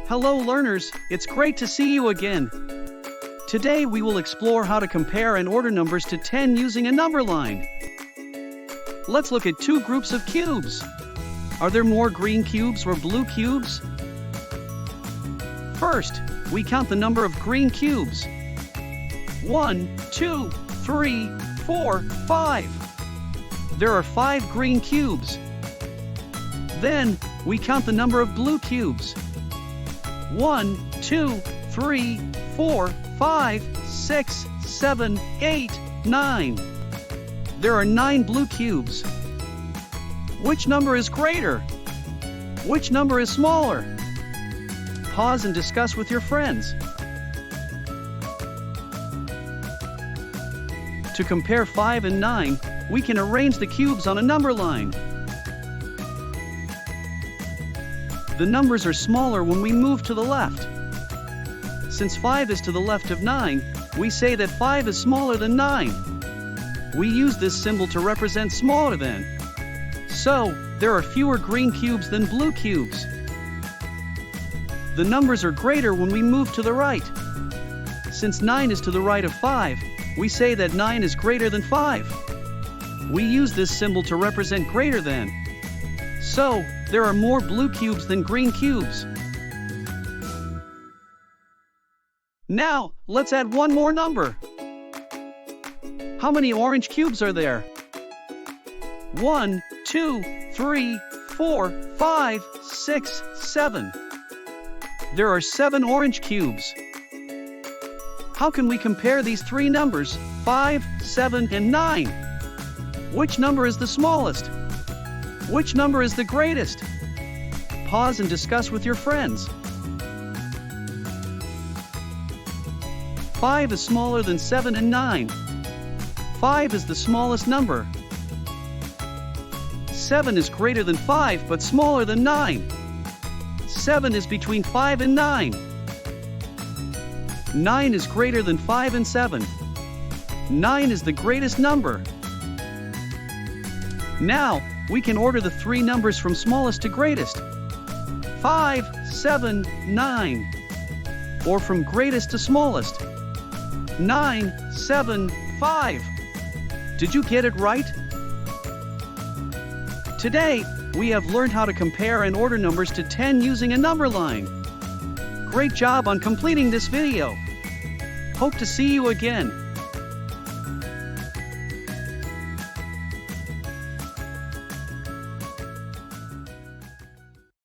Hello learners, it's great to see you again. Today we will explore how to compare and order numbers to 10 using a number line. Let's look at two groups of cubes. Are there more green cubes or blue cubes? First, we count the number of green cubes. 1, 2, 3, 4, 5. There are 5 green cubes. Then, we count the number of blue cubes. 1, 2, 3, 4, 5, 6, 7, 8, 9. There are 9 blue cubes. Which number is greater? Which number is smaller? Pause and discuss with your friends. To compare 5 and 9, we can arrange the cubes on a number line. The numbers are smaller when we move to the left. Since 5 is to the left of 9, we say that 5 is smaller than 9. We use this symbol to represent smaller than. So, there are fewer green cubes than blue cubes. The numbers are greater when we move to the right. Since 9 is to the right of 5, we say that 9 is greater than 5. We use this symbol to represent greater than. So, there are more blue cubes than green cubes. Now, let's add one more number. How many orange cubes are there? 1, 2, 3, 4, 5, 6, 7. There are 7 orange cubes. How can we compare these three numbers, 5, 7, and 9? Which number is the smallest? Which number is the greatest? Pause and discuss with your friends. 5 is smaller than 7 and 9. 5 is the smallest number. 7 is greater than 5 but smaller than 9. 7 is between 5 and 9. 9 is greater than 5 and 7. 9 is the greatest number. Now, we can order the three numbers from smallest to greatest. 5, 7, 9. Or from greatest to smallest. 9, 7, 5. Did you get it right? Today, we have learned how to compare and order numbers to 10 using a number line. Great job on completing this video. Hope to see you again.